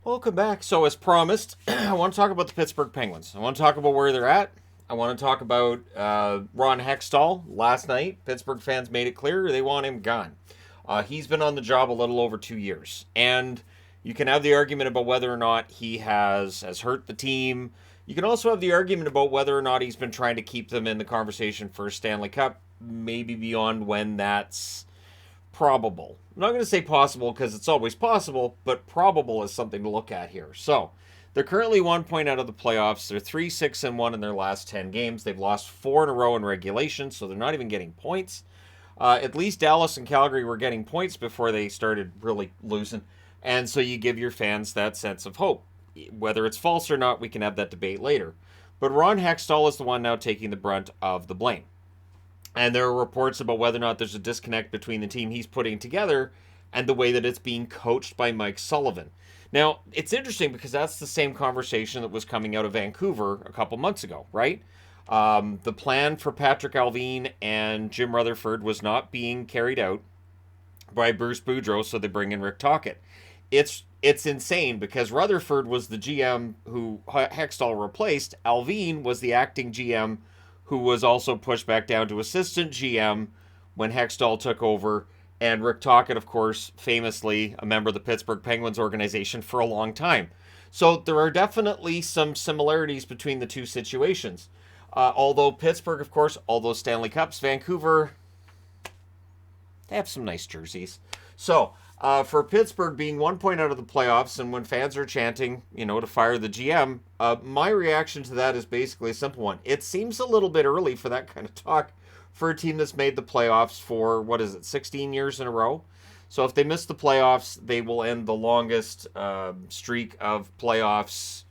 Welcome back. So, as promised, I want to talk about the Pittsburgh Penguins. I want to talk about where they're at. I want to talk about Ron Hextall. Last night, Pittsburgh fans made it clear they want him gone. He's been on the job a little over 2 years. And you can have the argument about whether or not he has hurt the team. You can also have the argument about whether or not he's been trying to keep them in the conversation for a Stanley Cup, maybe beyond when that's probable. I'm not going to say possible because it's always possible, but probable is something to look at here. So, they're currently 1 point out of the playoffs. They're 3-6-1 in their last 10 games. They've lost 4 in a row in regulation, so they're not even getting points. At least Dallas and Calgary were getting points before they started really losing. And so you give your fans that sense of hope. Whether it's false or not, we can have that debate later. But Ron Hextall is the one now taking the brunt of the blame. And there are reports about whether or not there's a disconnect between the team he's putting together and the way that it's being coached by Mike Sullivan. Now, it's interesting because that's the same conversation that was coming out of Vancouver a couple months ago, right? The plan for Patrick Allvin and Jim Rutherford was not being carried out by Bruce Boudreau, so they bring in Rick Tocchet. It's insane because Rutherford was the GM who Hextall replaced. Allvin was the acting GM who was also pushed back down to assistant GM when Hextall took over. And Rick Tocchet, of course, famously a member of the Pittsburgh Penguins organization for a long time. So there are definitely some similarities between the two situations. Although Pittsburgh, of course, all those Stanley Cups, Vancouver, they have some nice jerseys. So for Pittsburgh being 1 point out of the playoffs, and when fans are chanting, to fire the GM, my reaction to that is basically a simple one. It seems a little bit early for that kind of talk for a team that's made the playoffs for, 16 years in a row. So if they miss the playoffs, they will end the longest streak of playoffs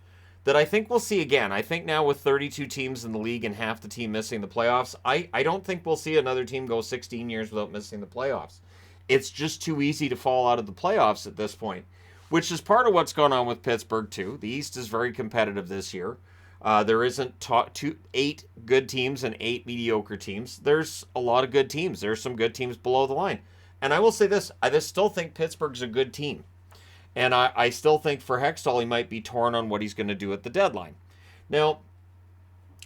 that I think we'll see again. I think now with 32 teams in the league and half the team missing the playoffs, I don't think we'll see another team go 16 years without missing the playoffs. It's just too easy to fall out of the playoffs at this point, which is part of what's going on with Pittsburgh, too. The East is very competitive this year. There isn't 8 good teams and 8 mediocre teams. There's a lot of good teams. There's some good teams below the line. And I will say this, I just still think Pittsburgh's a good team. And I still think for Hextall, he might be torn on what he's going to do at the deadline. Now,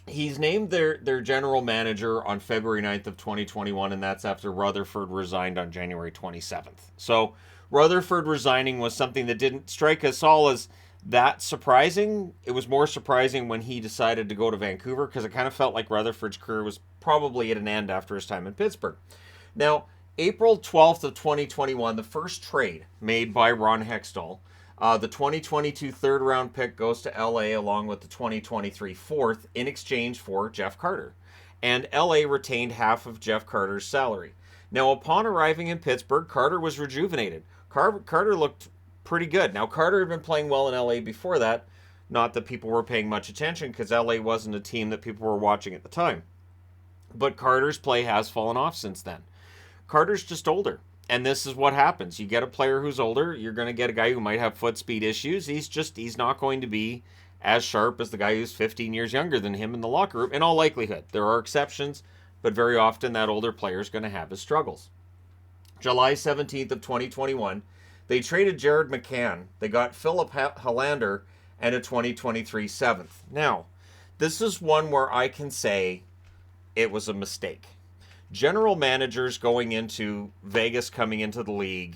he's named their general manager on February 9th of 2021, and that's after Rutherford resigned on January 27th. So Rutherford resigning was something that didn't strike us all as that surprising. It was more surprising when he decided to go to Vancouver because it kind of felt like Rutherford's career was probably at an end after his time in Pittsburgh. Now, April 12th of 2021, the first trade made by Ron Hextall. The 2022 third round pick goes to LA along with the 2023 fourth in exchange for Jeff Carter. And LA retained half of Jeff Carter's salary. Now, upon arriving in Pittsburgh, Carter was rejuvenated. Carter looked pretty good. Now, Carter had been playing well in LA before that. Not that people were paying much attention because LA wasn't a team that people were watching at the time. But Carter's play has fallen off since then. Carter's just older. And this is what happens. You get a player who's older, you're going to get a guy who might have foot speed issues. He's not going to be as sharp as the guy who's 15 years younger than him in the locker room, in all likelihood. There are exceptions, but very often that older player is going to have his struggles. July 17th of 2021, they traded Jared McCann. They got Philip Hollander and a 2023 seventh. Now, this is one where I can say it was a mistake. General managers going into Vegas, coming into the league,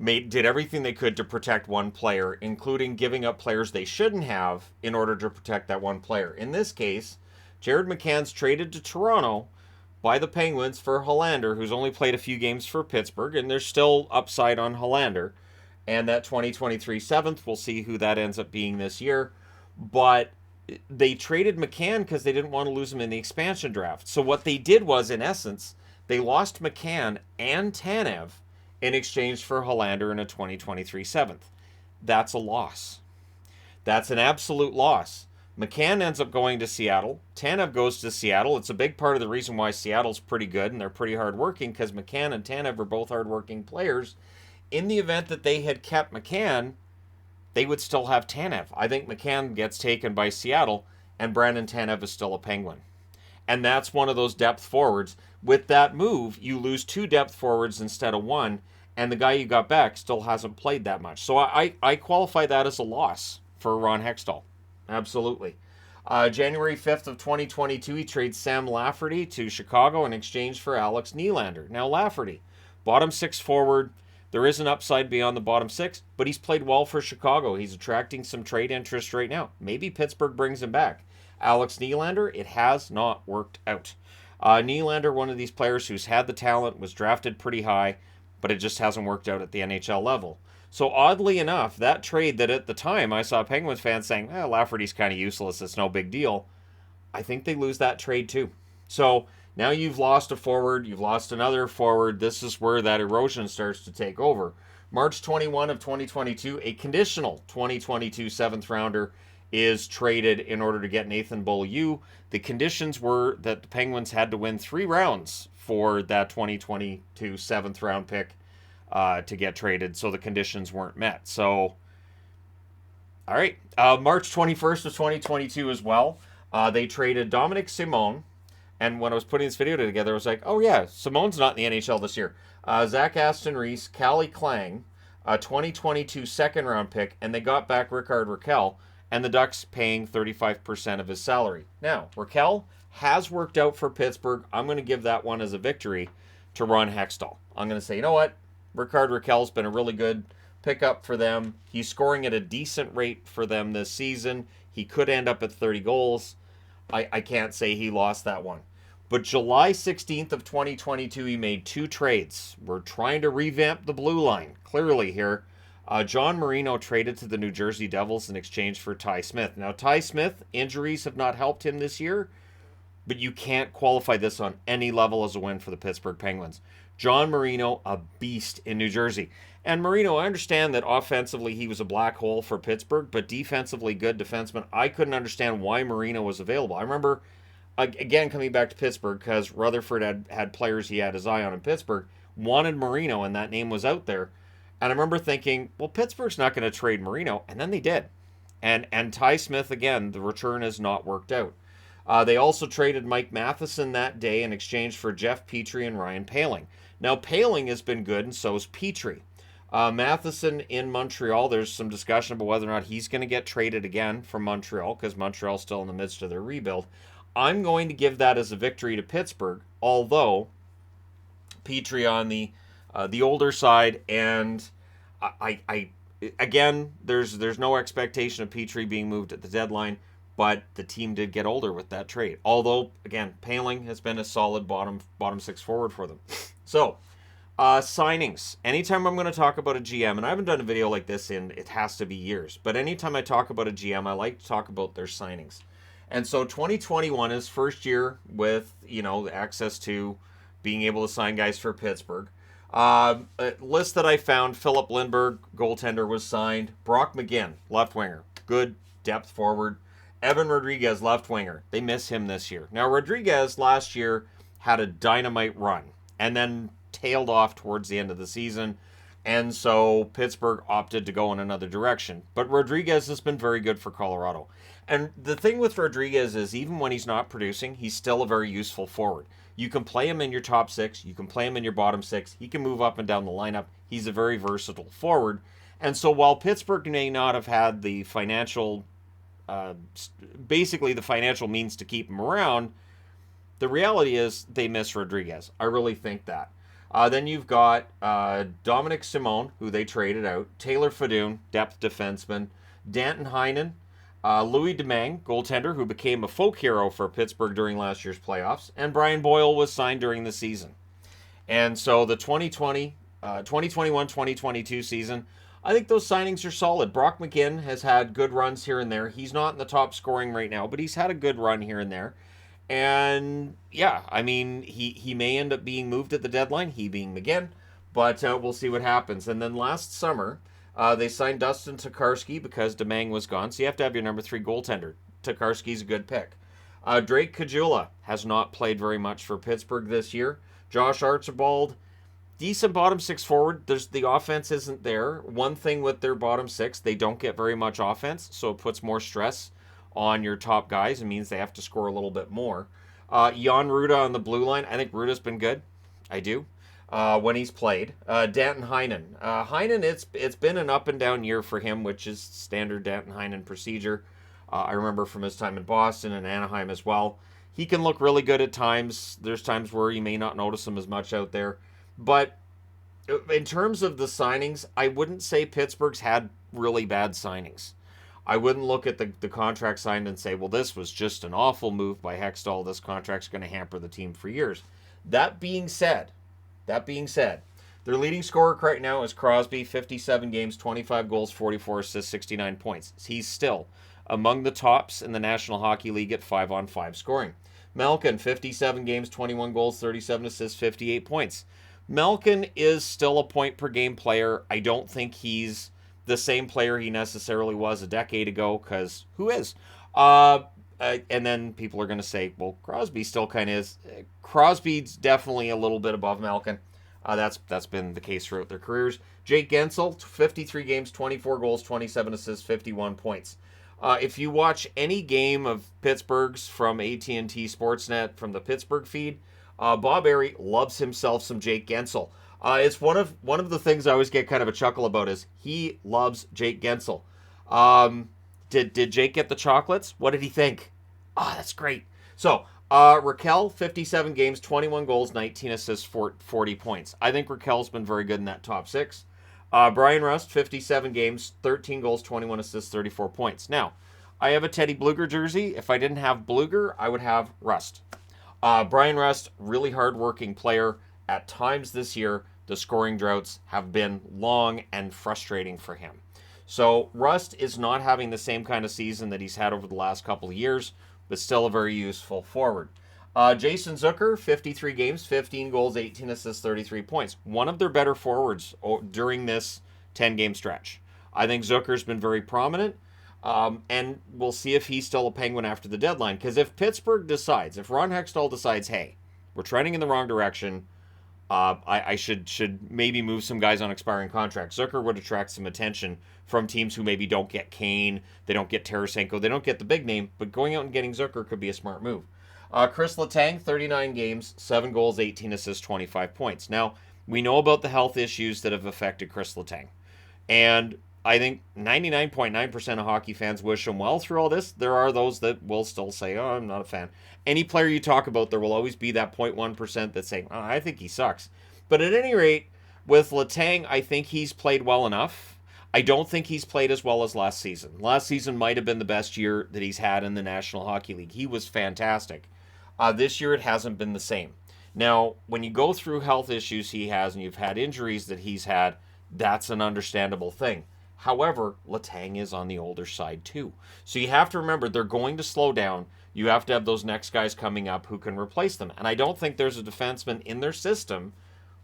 did everything they could to protect one player, including giving up players they shouldn't have in order to protect that one player. In this case, Jared McCann's traded to Toronto by the Penguins for Hollander, who's only played a few games for Pittsburgh, and there's still upside on Hollander. And that 2023 seventh, we'll see who that ends up being this year. But they traded McCann because they didn't want to lose him in the expansion draft. So what they did was, in essence, they lost McCann and Tanev in exchange for Hollander in a 2023 seventh. That's a loss. That's an absolute loss. McCann ends up going to Seattle. Tanev goes to Seattle. It's a big part of the reason why Seattle's pretty good and they're pretty hardworking because McCann and Tanev are both hardworking players. In the event that they had kept McCann, they would still have Tanev. I think McCann gets taken by Seattle, and Brandon Tanev is still a Penguin. And that's one of those depth forwards. With that move, you lose 2 depth forwards instead of 1, and the guy you got back still hasn't played that much. So I qualify that as a loss for Ron Hextall. Absolutely. January 5th of 2022, he trades Sam Lafferty to Chicago in exchange for Alex Nylander. Now, Lafferty, bottom six forward. There is an upside beyond the bottom six, but he's played well for Chicago. He's attracting some trade interest right now. Maybe Pittsburgh brings him back. Alex Nylander, it has not worked out. Nylander, one of these players who's had the talent, was drafted pretty high, but it just hasn't worked out at the NHL level. So oddly enough, that trade that at the time I saw Penguins fans saying, Lafferty's kind of useless, it's no big deal. I think they lose that trade too. So now you've lost a forward, you've lost another forward. This is where that erosion starts to take over. March 21 of 2022, a conditional 2022 seventh rounder is traded in order to get Nathan Beaulieu. The conditions were that the Penguins had to win 3 rounds for that 2022 seventh round pick to get traded, so the conditions weren't met. So, all right. March 21st of 2022 as well, they traded Dominic Simon. And when I was putting this video together, I was like, oh yeah, Simone's not in the NHL this year. Zach Aston Reese, Callie Klang, a 2022 second round pick, and they got back Rickard Rakell, and the Ducks paying 35% of his salary. Now, Rakell has worked out for Pittsburgh. I'm going to give that one as a victory to Ron Hextall. I'm going to say, you know what? Rickard Rakell's been a really good pickup for them. He's scoring at a decent rate for them this season. He could end up at 30 goals. I can't say he lost that one. But July 16th of 2022, he made 2 trades. We're trying to revamp the blue line, clearly here. John Marino traded to the New Jersey Devils in exchange for Ty Smith. Now, Ty Smith, injuries have not helped him this year, but you can't qualify this on any level as a win for the Pittsburgh Penguins. John Marino, a beast in New Jersey. And Marino, I understand that offensively he was a black hole for Pittsburgh, but defensively good defenseman. I couldn't understand why Marino was available. I remember, again, coming back to Pittsburgh, because Rutherford had players he had his eye on in Pittsburgh, wanted Marino, and that name was out there. And I remember thinking, well, Pittsburgh's not going to trade Marino, and then they did. And Ty Smith, again, the return has not worked out. They also traded Mike Matheson that day in exchange for Jeff Petrie and Ryan Poehling. Now, Poehling has been good, and so is Petrie. Matheson in Montreal, there's some discussion about whether or not he's going to get traded again from Montreal, because Montreal's still in the midst of their rebuild. I'm going to give that as a victory to Pittsburgh, although Petrie on the older side, and I again, there's no expectation of Petrie being moved at the deadline, but the team did get older with that trade. Although, again, Poehling has been a solid bottom 6 forward for them. So, signings. Anytime I'm going to talk about a GM, and I haven't done a video like this in, it has to be years, but anytime I talk about a GM, I like to talk about their signings. And so 2021 is first year with, access to being able to sign guys for Pittsburgh. A list that I found, Philip Lindbergh, goaltender, was signed. Brock McGinn, left winger, good depth forward. Evan Rodriguez, left winger. They miss him this year. Now, Rodriguez last year had a dynamite run and then tailed off towards the end of the season. And so Pittsburgh opted to go in another direction. But Rodriguez has been very good for Colorado. And the thing with Rodriguez is even when he's not producing, he's still a very useful forward. You can play him in your top 6. You can play him in your bottom 6. He can move up and down the lineup. He's a very versatile forward. And so while Pittsburgh may not have had the financial, basically the financial means to keep him around, the reality is they miss Rodriguez. I really think that. Then you've got Dominic Simon, who they traded out, Taylor Fadoon, depth defenseman, Danton Heinen, Louis Domingue, goaltender, who became a folk hero for Pittsburgh during last year's playoffs, and Brian Boyle was signed during the season. And so the 2021-2022 season, I think those signings are solid. Brock McGinn has had good runs here and there. He's not in the top scoring right now, but he's had a good run here and there. And yeah, I mean, he may end up being moved at the deadline, he being McGinn, but we'll see what happens. And then last summer, they signed Dustin Tokarski because Domingue was gone, so you have to have your number 3 goaltender. Tokarski's a good pick. Drake Caggiula has not played very much for Pittsburgh this year. Josh Archibald, decent bottom 6 forward. The offense isn't there. One thing with their bottom 6, they don't get very much offense, so it puts more stress on your top guys. It means they have to score a little bit more. Jan Ruda on the blue line. I think Ruda's been good. I do. when he's played. Danton Heinen. Heinen, it's been an up and down year for him, which is standard Danton Heinen procedure. I remember from his time in Boston and Anaheim as well. He can look really good at times. There's times where you may not notice him as much out there. But in terms of the signings, I wouldn't say Pittsburgh's had really bad signings. I wouldn't look at the contract signed and say, well, this was just an awful move by Hextall. This contract's going to hamper the team for years. That being said, their leading scorer right now is Crosby, 57 games, 25 goals, 44 assists, 69 points. He's still among the tops in the National Hockey League at 5-on-5 scoring. Malkin, 57 games, 21 goals, 37 assists, 58 points. Malkin is still a point-per-game player. I don't think he's the same player he necessarily was a decade ago, because who is? And then people are going to say, well, Crosby still kind of is. Crosby's definitely a little bit above Malkin. That's been the case throughout their careers. Jake Gensel, 53 games, 24 goals, 27 assists, 51 points. If you watch any game of Pittsburgh's from AT&T Sportsnet from the Pittsburgh feed, Bob Airy loves himself some Jake Gensel. It's one of the things I always get kind of a chuckle about is he loves Jake Gensel. Did Jake get the chocolates? What did he think? That's great. So, Raquel, 57 games, 21 goals, 19 assists, 40 points. I think Raquel's been very good in that top six. Brian Rust, 57 games, 13 goals, 21 assists, 34 points. Now, I have a Teddy Bluger jersey. If I didn't have Bluger, I would have Rust. Brian Rust, really hard-working player. At times this year, the scoring droughts have been long and frustrating for him. So Rust is not having the same kind of season that he's had over the last couple of years, but still a very useful forward. Jason Zucker, 53 games, 15 goals, 18 assists, 33 points. One of their better forwards during this 10-game stretch. I think Zucker's been very prominent, and we'll see if he's still a Penguin after the deadline. Because if Pittsburgh decides, if Ron Hextall decides, hey, we're trending in the wrong direction, I should maybe move some guys on expiring contracts. Zucker would attract some attention from teams who maybe don't get Kane, they don't get Tarasenko, they don't get the big name, but going out and getting Zucker could be a smart move. Chris Letang, 39 games, 7 goals, 18 assists, 25 points. Now, we know about the health issues that have affected Chris Letang. And I think 99.9% of hockey fans wish him well through all this. There are those that will still say, oh, I'm not a fan. Any player you talk about, there will always be that 0.1% that say, oh, I think he sucks. But at any rate, with Letang, I think he's played well enough. I don't think he's played as well as last season. Last season might have been the best year that he's had in the National Hockey League. He was fantastic. This year it hasn't been the same. Now, when you go through health issues he has and you've had injuries that he's had, that's an understandable thing. However, Letang is on the older side too. So you have to remember they're going to slow down. You have to have those next guys coming up who can replace them. And I don't think there's a defenseman in their system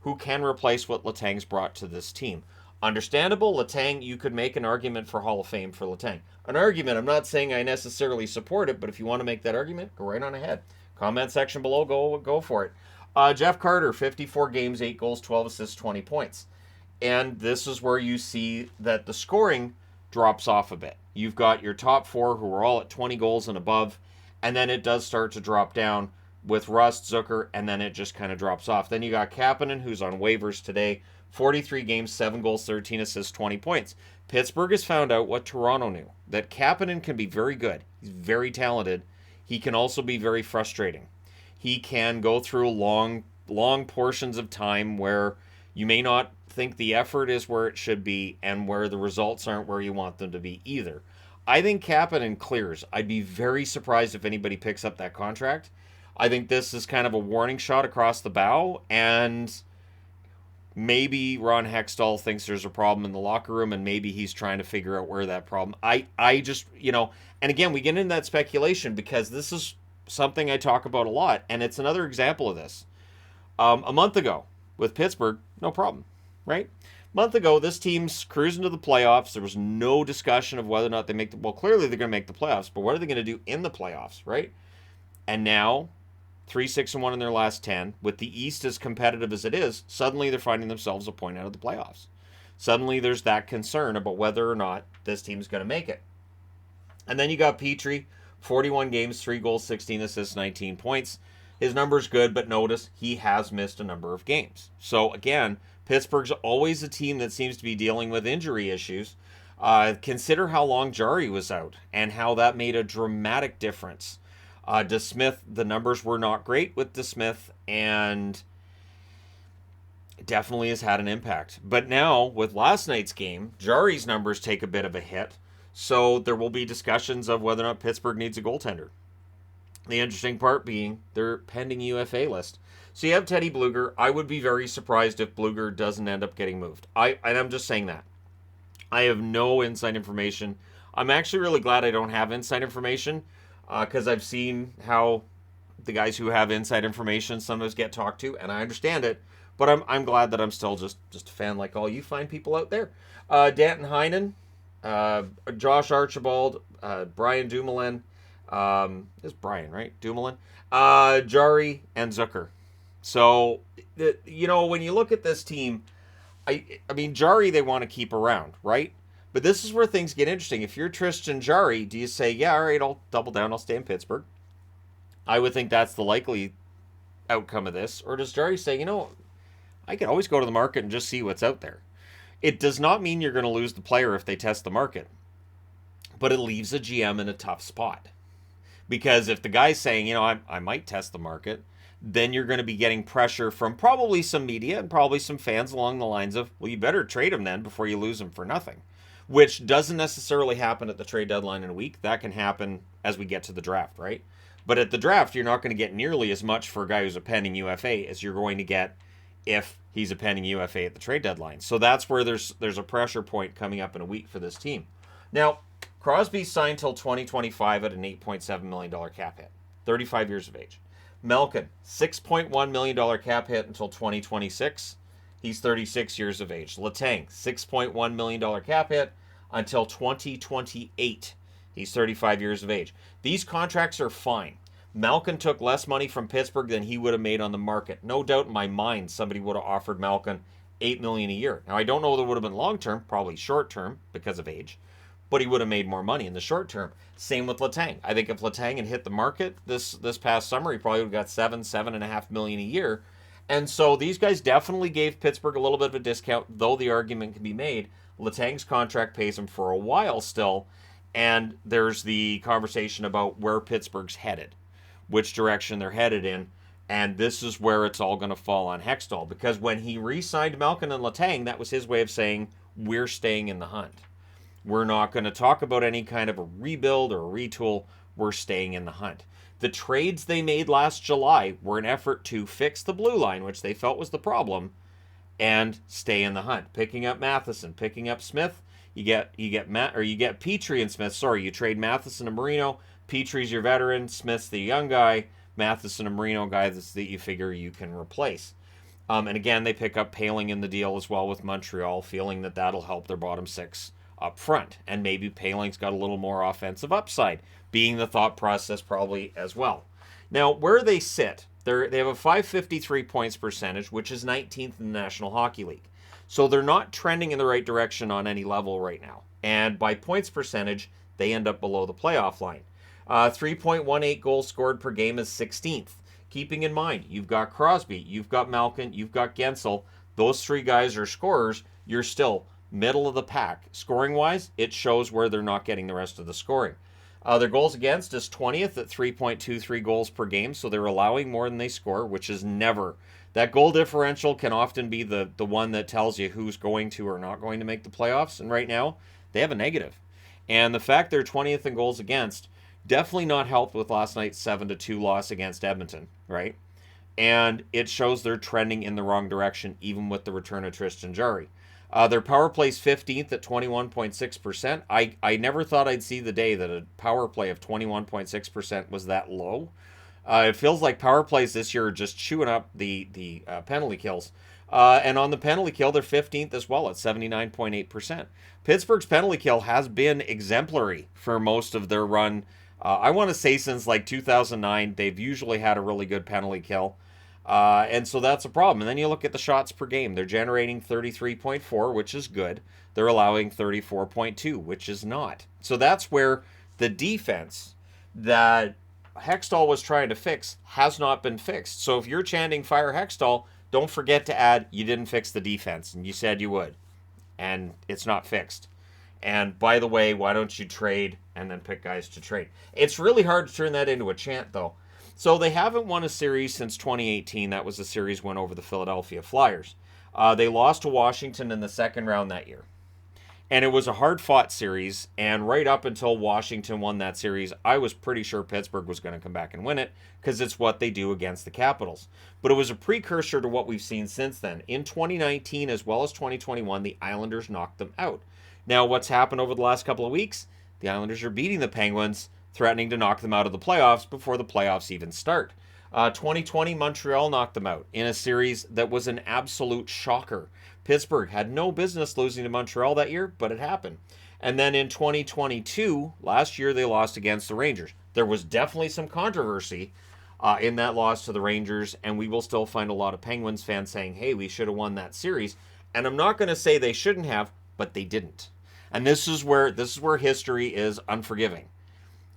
who can replace what Letang's brought to this team. Understandable, Letang, you could make an argument for Hall of Fame for Letang. An argument, I'm not saying I necessarily support it, but if you want to make that argument, go right on ahead. Comment section below, go for it. Jeff Carter, 54 games, 8 goals, 12 assists, 20 points. And this is where you see that the scoring drops off a bit. You've got your top four who are all at 20 goals and above, and then it does start to drop down with Rust, Zucker, and then it just kind of drops off. Then you got Kapanen, who's on waivers today, 43 games, 7 goals, 13 assists, 20 points. Pittsburgh has found out what Toronto knew, that Kapanen can be very good. He's very talented. He can also be very frustrating. He can go through long portions of time where you may not think the effort is where it should be and where the results aren't where you want them to be either. I think Kapanen clears. I'd be very surprised if anybody picks up that contract. I think this is kind of a warning shot across the bow, and maybe Ron Hextall thinks there's a problem in the locker room, and maybe he's trying to figure out where that problem. I just, and again, we get into that speculation because this is something I talk about a lot, and it's another example of this. A month ago with Pittsburgh, no problem, right? A month ago, this team's cruising to the playoffs. There was no discussion of whether or not they make the, well, clearly they're going to make the playoffs, but what are they going to do in the playoffs, right? And now, 3-6-1 in their last 10, with the East as competitive as it is, suddenly they're finding themselves a point out of the playoffs. Suddenly there's that concern about whether or not this team's going to make it. And then you got Petrie, 41 games, 3 goals, 16 assists, 19 points. His number's good, but notice he has missed a number of games. So again, Pittsburgh's always a team that seems to be dealing with injury issues. Consider how long Jari was out and how that made a dramatic difference. DeSmith, the numbers were not great with DeSmith, and definitely has had an impact. But now, with last night's game, Jari's numbers take a bit of a hit, so there will be discussions of whether or not Pittsburgh needs a goaltender. The interesting part being their pending UFA list. So you have Teddy Bluger. I would be very surprised if Bluger doesn't end up getting moved. I'm just saying that. I have no inside information. I'm actually really glad I don't have inside information because I've seen how the guys who have inside information sometimes get talked to, and I understand it. But I'm glad that I'm still just a fan like all you fine people out there. Danton Heinen, Josh Archibald, Brian Dumoulin. It's Brian, right? Dumoulin. Jari, and Zucker. So, when you look at this team, I mean, Jari they want to keep around, right? But this is where things get interesting. If you're Tristan Jari, do you say, yeah, all right, I'll double down, I'll stay in Pittsburgh? I would think that's the likely outcome of this. Or does Jari say, I can always go to the market and just see what's out there? It does not mean you're going to lose the player if they test the market. But it leaves a GM in a tough spot. Because if the guy's saying, I might test the market, then you're going to be getting pressure from probably some media and probably some fans along the lines of, well, you better trade him then before you lose him for nothing. Which doesn't necessarily happen at the trade deadline in a week. That can happen as we get to the draft, right? But at the draft, you're not going to get nearly as much for a guy who's a pending UFA as you're going to get if he's a pending UFA at the trade deadline. So that's where there's a pressure point coming up in a week for this team. Now, Crosby signed till 2025 at an $8.7 million cap hit, 35 years of age. Malkin, $6.1 million cap hit until 2026. He's 36 years of age. Letang, $6.1 million cap hit until 2028. He's 35 years of age. These contracts are fine. Malkin took less money from Pittsburgh than he would have made on the market. No doubt in my mind somebody would have offered Malkin $8 million a year. Now, I don't know that it would have been long-term, probably short-term because of age, but he would have made more money in the short term. Same with Letang. I think if Letang had hit the market this past summer, he probably would have got $7.5 million a year. And so these guys definitely gave Pittsburgh a little bit of a discount, though the argument can be made. Letang's contract pays him for a while still, and there's the conversation about where Pittsburgh's headed, which direction they're headed in, and this is where it's all going to fall on Hextall, because when he re-signed Malkin and Letang, that was his way of saying, we're staying in the hunt. We're not going to talk about any kind of a rebuild or a retool. We're staying in the hunt. The trades they made last July were an effort to fix the blue line, which they felt was the problem, and stay in the hunt. Picking up Matheson, picking up Smith. You get Petrie and Smith. Sorry, you trade Matheson and Marino. Petrie's your veteran. Smith's the young guy. Matheson and Marino guys that you figure you can replace. And again, they pick up Paling in the deal as well with Montreal, feeling that that'll help their bottom six up front, and maybe Paling's got a little more offensive upside, being the thought process probably as well. Now, where they sit, they have a .553 points percentage, which is 19th in the National Hockey League. So they're not trending in the right direction on any level right now. And by points percentage, they end up below the playoff line. 3.18 goals scored per game is 16th. Keeping in mind, you've got Crosby, you've got Malkin, you've got Gensel. Those three guys are scorers. You're still middle of the pack. Scoring-wise, it shows where they're not getting the rest of the scoring. Their goals against is 20th at 3.23 goals per game, so they're allowing more than they score, which is never. That goal differential can often be the one that tells you who's going to or not going to make the playoffs, and right now, they have a negative. And the fact they're 20th in goals against definitely not helped with last night's 7-2 loss against Edmonton, right? And it shows they're trending in the wrong direction, even with the return of Tristan Jari. Their power play's 15th at 21.6%. I never thought I'd see the day that a power play of 21.6% was that low. It feels like power plays this year are just chewing up the penalty kills. And on the penalty kill, they're 15th as well at 79.8%. Pittsburgh's penalty kill has been exemplary for most of their run. I want to say since like 2009, they've usually had a really good penalty kill. And so that's a problem. And then you look at the shots per game. They're generating 33.4, which is good. They're allowing 34.2, which is not. So that's where the defense that Hextall was trying to fix has not been fixed. So if you're chanting fire Hextall, don't forget to add you didn't fix the defense, and you said you would, and it's not fixed. And by the way, why don't you trade and then pick guys to trade? It's really hard to turn that into a chant, though. So they haven't won a series since 2018. That was the series win over the Philadelphia Flyers. They lost to Washington in the second round that year. And it was a hard-fought series, and right up until Washington won that series, I was pretty sure Pittsburgh was going to come back and win it, because it's what they do against the Capitals. But it was a precursor to what we've seen since then. In 2019 as well as 2021, the Islanders knocked them out. Now, what's happened over the last couple of weeks? The Islanders are beating the Penguins, threatening to knock them out of the playoffs before the playoffs even start. 2020, Montreal knocked them out in a series that was an absolute shocker. Pittsburgh had no business losing to Montreal that year, but it happened. And then in 2022, last year, they lost against the Rangers. There was definitely some controversy in that loss to the Rangers, and we will still find a lot of Penguins fans saying, hey, we should have won that series. And I'm not going to say they shouldn't have, but they didn't. And this is where history is unforgiving.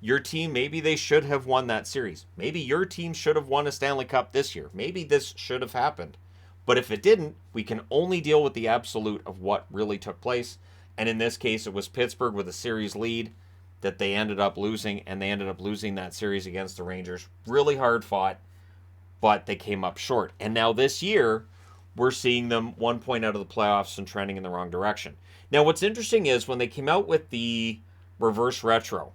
Your team, maybe they should have won that series. Maybe your team should have won a Stanley Cup this year. Maybe this should have happened. But if it didn't, we can only deal with the absolute of what really took place. And in this case, it was Pittsburgh with a series lead that they ended up losing, and they ended up losing that series against the Rangers. Really hard fought, but they came up short. And now this year, we're seeing them 1 point out of the playoffs and trending in the wrong direction. Now, what's interesting is when they came out with the reverse retro,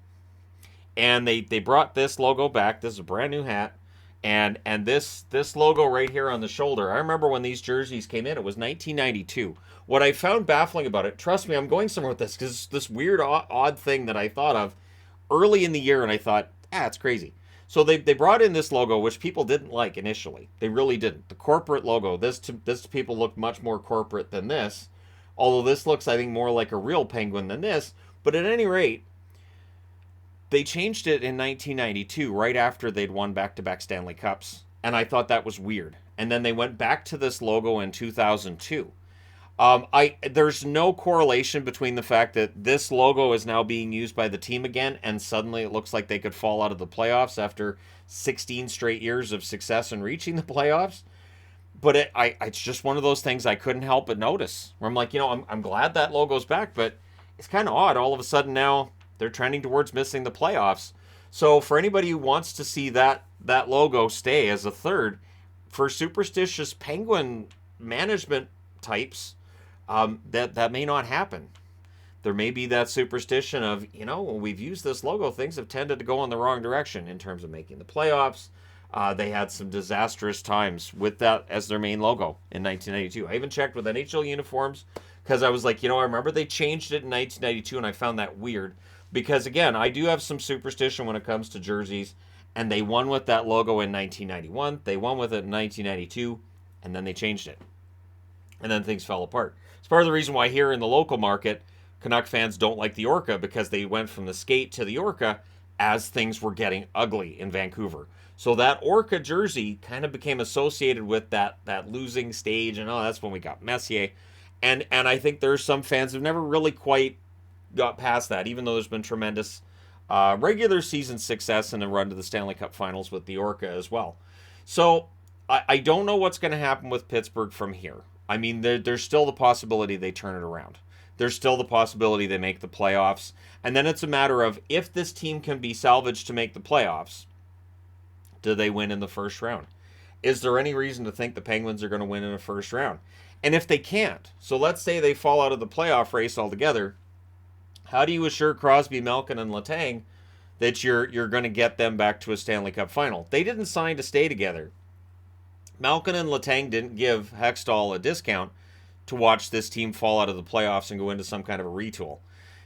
and they brought this logo back. This is a brand new hat. And this logo right here on the shoulder, I remember when these jerseys came in, it was 1992. What I found baffling about it, trust me, I'm going somewhere with this, because this weird, odd thing that I thought of early in the year, and I thought, it's crazy. So they brought in this logo, which people didn't like initially. They really didn't. The corporate logo, this to people looked much more corporate than this, although this looks, I think, more like a real penguin than this. But at any rate, they changed it in 1992, right after they'd won back-to-back Stanley Cups, and I thought that was weird. And then they went back to this logo in 2002. There's no correlation between the fact that this logo is now being used by the team again, and suddenly it looks like they could fall out of the playoffs after 16 straight years of success in reaching the playoffs. But it's just one of those things I couldn't help but notice, where I'm like, I'm glad that logo's back, but it's kind of odd. All of a sudden now, they're trending towards missing the playoffs. So for anybody who wants to see that logo stay as a third, for superstitious Penguin management types, that may not happen. There may be that superstition of, when we've used this logo, things have tended to go in the wrong direction in terms of making the playoffs. They had some disastrous times with that as their main logo in 1992. I even checked with NHL uniforms, because I was like, I remember they changed it in 1992, and I found that weird. Because, again, I do have some superstition when it comes to jerseys, and they won with that logo in 1991, they won with it in 1992, and then they changed it. And then things fell apart. It's part of the reason why here in the local market, Canuck fans don't like the Orca, because they went from the skate to the Orca as things were getting ugly in Vancouver. So that Orca jersey kind of became associated with that losing stage, and that's when we got Messier. And I think there's some fans who've never really quite got past that, even though there's been tremendous regular season success and a run to the Stanley Cup Finals with the Orca as well. So I don't know what's going to happen with Pittsburgh from here. I mean, there's still the possibility they turn it around. There's still the possibility they make the playoffs. And then it's a matter of, if this team can be salvaged to make the playoffs, do they win in the first round? Is there any reason to think the Penguins are going to win in the first round? And if they can't, so let's say they fall out of the playoff race altogether, how do you assure Crosby, Malkin, and Letang that you're going to get them back to a Stanley Cup final? They didn't sign to stay together. Malkin and Letang didn't give Hextall a discount to watch this team fall out of the playoffs and go into some kind of a retool.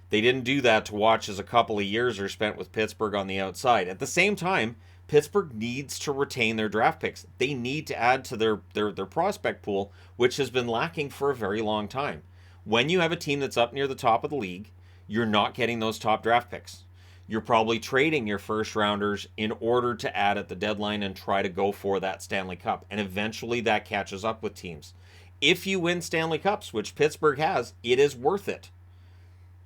They didn't do that to watch as a couple of years are spent with Pittsburgh on the outside. At the same time, Pittsburgh needs to retain their draft picks. They need to add to their prospect pool, which has been lacking for a very long time. When you have a team that's up near the top of the league, you're not getting those top draft picks. You're probably trading your first rounders in order to add at the deadline and try to go for that Stanley Cup. And eventually that catches up with teams. If you win Stanley Cups, which Pittsburgh has, it is worth it.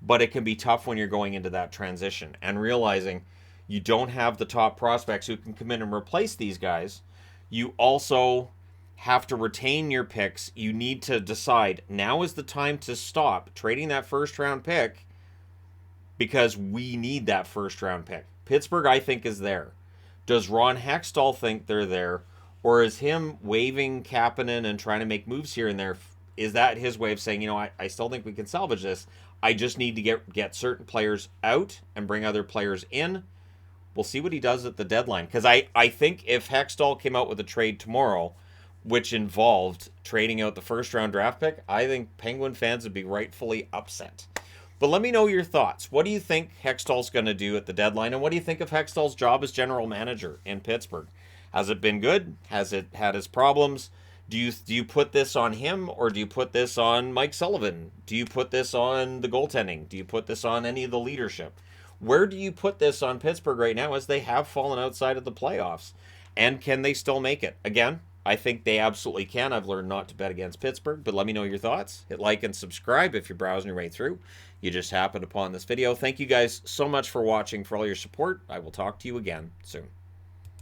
But it can be tough when you're going into that transition and realizing, You don't have the top prospects who can come in and replace these guys. You also have to retain your picks. You need to decide now is the time to stop trading that first round pick because we need that first round pick. Pittsburgh, I think, is there. Does Ron Hextall think they're there? Or is him waving Kapanen and trying to make moves here and there, is that his way of saying, you know, I still think we can salvage this. I just need to get certain players out and bring other players in. We'll see what he does at the deadline. Because I think if Hextall came out with a trade tomorrow, which involved trading out the first-round draft pick, I think Penguin fans would be rightfully upset. But let me know your thoughts. What do you think Hextall's going to do at the deadline? And what do you think of Hextall's job as general manager in Pittsburgh? Has it been good? Has it had its problems? Do you put this on him, or do you put this on Mike Sullivan? Do you put this on the goaltending? Do you put this on any of the leadership? Where do you put this on Pittsburgh right now, as they have fallen outside of the playoffs? And can they still make it? Again, I think they absolutely can. I've learned not to bet against Pittsburgh, but let me know your thoughts. Hit like and subscribe if you're browsing your way through. You just happened upon this video. Thank you guys so much for watching, for all your support. I will talk to you again soon.